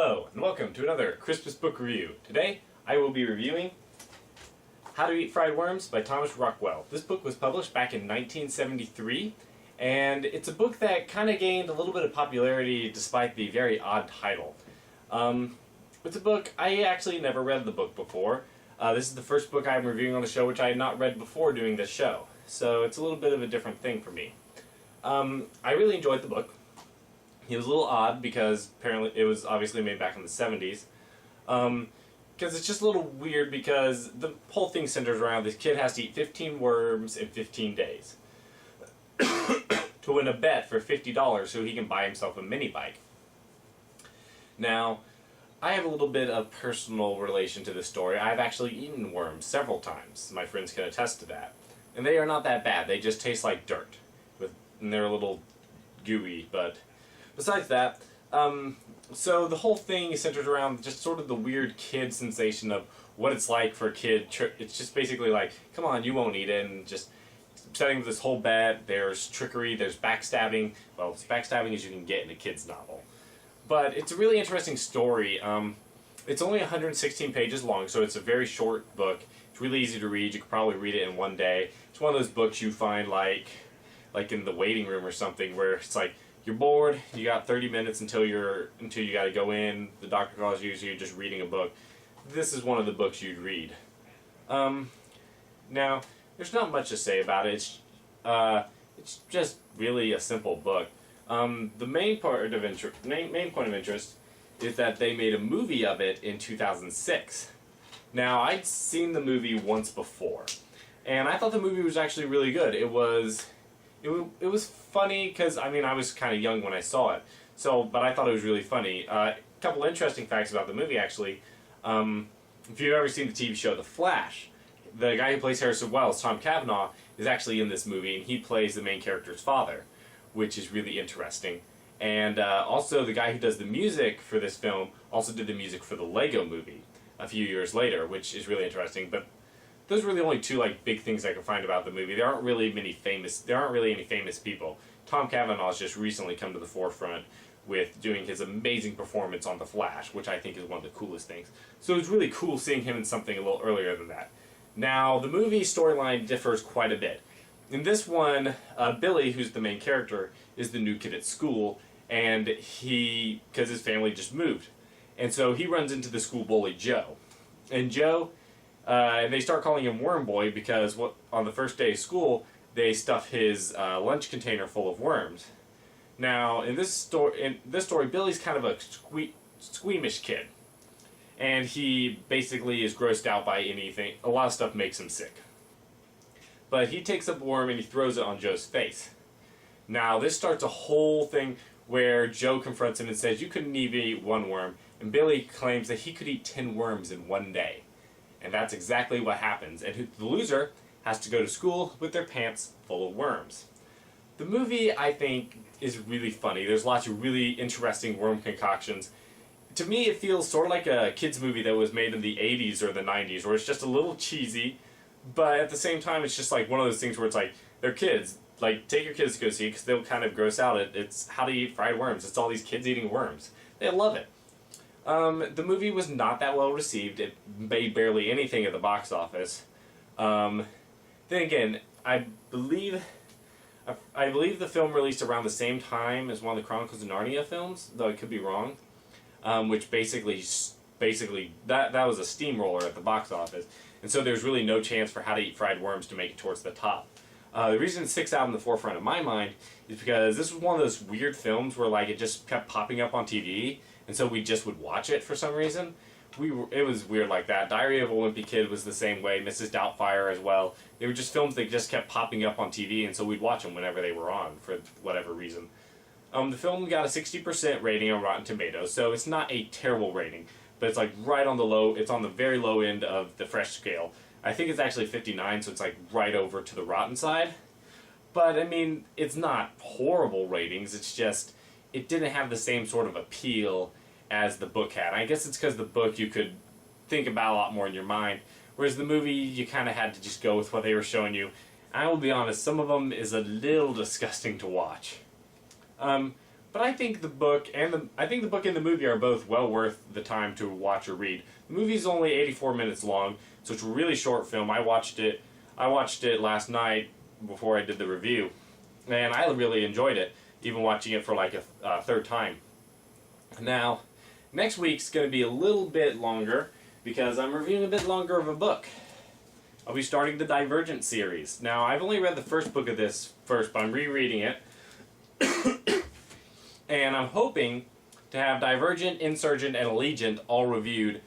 Hello, and welcome to another Crispus book review. Today, I will be reviewing How to Eat Fried Worms by Thomas Rockwell. This book was published back in 1973, and it's a book that kind of gained a little bit of popularity despite the very odd title. It's a book, I actually never read the book before. This is the first book I'm reviewing on the show which I had not read before doing this show, so it's a little bit of a different thing for me. I really enjoyed the book. It was a little odd because apparently it was obviously made back in the 70s. Because it's just a little weird because the whole thing centers around this kid has to eat 15 worms in 15 days to win a bet for $50 so he can buy himself a mini bike. Now, I have a little bit of personal relation to this story. I've actually eaten worms several times. My friends can attest to that. And they are not that bad. They just taste like dirt. And they're a little gooey, but besides that, so the whole thing is centered around just sort of the weird kid sensation of what it's like for a kid. It's just basically like, come on, you won't eat it, and just setting this whole bet. There's trickery, there's backstabbing. Well, as backstabbing as you can get in a kid's novel. But it's a really interesting story. It's only 116 pages long, so it's a very short book. It's really easy to read. You could probably read it in one day. It's one of those books you find like in the waiting room or something, where it's like, you're bored, you got 30 minutes until you got to go in, the doctor calls you, so you're just reading a book. This is one of the books you'd read. Now, there's not much to say about it. It's just really a simple book. The main point of interest is that they made a movie of it in 2006. Now, I'd seen the movie once before, and I thought the movie was actually really good. It was funny because, I mean, I was kind of young when I saw it, but I thought it was really funny. A couple interesting facts about the movie, actually. If you've ever seen the TV show The Flash, the guy who plays Harrison Wells, Tom Cavanaugh, is actually in this movie, and he plays the main character's father, which is really interesting. And also, the guy who does the music for this film also did the music for the Lego movie a few years later, which is really interesting. But those are really only two big things I can find about the movie. There aren't really any famous people. Tom Cavanaugh has just recently come to the forefront with doing his amazing performance on The Flash, which I think is one of the coolest things. So it was really cool seeing him in something a little earlier than that. Now, the movie storyline differs quite a bit. In this one, Billy, who's the main character, is the new kid at school, and because his family just moved. And so he runs into the school bully, Joe. And Joe, and they start calling him Worm Boy because on the first day of school, they stuff his lunch container full of worms. Now, in this story, Billy's kind of a squeamish kid, and he basically is grossed out by anything. A lot of stuff makes him sick. But he takes up a worm and he throws it on Joe's face. Now, this starts a whole thing where Joe confronts him and says, "You couldn't even eat one worm," and Billy claims that he could eat 10 worms in one day. And that's exactly what happens. And the loser has to go to school with their pants full of worms. The movie, I think, is really funny. There's lots of really interesting worm concoctions. To me, it feels sort of like a kids' movie that was made in the 80s or the 90s, where it's just a little cheesy, but at the same time, it's just like one of those things where it's like, they're kids. Like, take your kids to go see it, because they'll kind of gross out. It's How to Eat Fried Worms. It's all these kids eating worms. They love it. The movie was not that well received. It made barely anything at the box office. Then again, I believe the film released around the same time as one of the Chronicles of Narnia films, though I could be wrong. Which basically that was a steamroller at the box office, and so there's really no chance for How to Eat Fried Worms to make it towards the top. The reason it sticks out in the forefront of my mind is because this was one of those weird films where it just kept popping up on TV, and so we just would watch it for some reason. It was weird like that. Diary of a Wimpy Kid was the same way. Mrs. Doubtfire as well. They were just films that just kept popping up on TV, and so we'd watch them whenever they were on for whatever reason. The film got a 60% rating on Rotten Tomatoes, so it's not a terrible rating, but it's right on the low. It's on the very low end of the fresh scale. I think it's actually 59, so it's right over to the rotten side. But I mean, it's not horrible ratings. It's just it didn't have the same sort of appeal as the book had. I guess it's because the book you could think about a lot more in your mind, whereas the movie you kind of had to just go with what they were showing you. I will be honest, some of them is a little disgusting to watch. But but I think the book and the movie are both well worth the time to watch or read. The movie's only 84 minutes long, so it's a really short film. I watched it last night before I did the review, and I really enjoyed it, even watching it for like a third time. Now, next week's going to be a little bit longer because I'm reviewing a bit longer of a book. I'll be starting the Divergent series. Now, I've only read the first book of this first, but I'm rereading it. And I'm hoping to have Divergent, Insurgent, and Allegiant all reviewed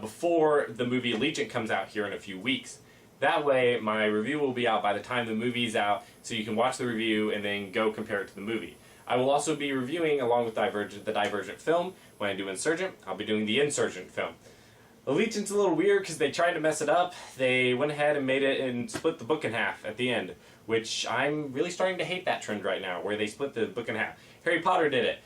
before the movie Allegiant comes out here in a few weeks. That way, my review will be out by the time the movie's out, so you can watch the review and then go compare it to the movie. I will also be reviewing, along with Divergent, the Divergent film. When I do Insurgent, I'll be doing the Insurgent film. Allegiant's a little weird because they tried to mess it up. They went ahead and made it and split the book in half at the end, which I'm really starting to hate that trend right now, where they split the book in half. Harry Potter did it.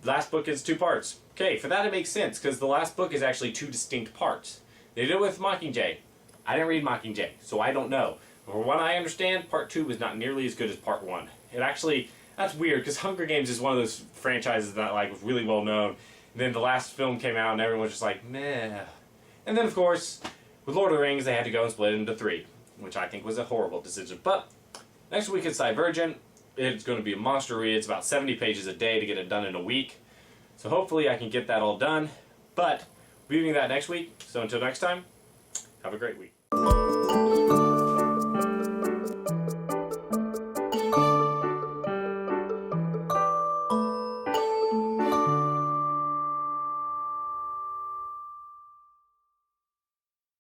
The last book is 2 parts. Okay, for that it makes sense, because the last book is actually 2 distinct parts. They did it with Mockingjay. I didn't read Mockingjay, so I don't know. But from what I understand, part 2 was not nearly as good as part 1. It actually, that's weird, because Hunger Games is one of those franchises that was really well known. And then the last film came out and everyone was just like, meh. And then, of course, with Lord of the Rings, they had to go and split it into 3, which I think was a horrible decision. But next week it's Divergent. It's going to be a monster read. It's about 70 pages a day to get it done in a week. So hopefully I can get that all done. But we'll be doing that next week. So until next time, have a great week.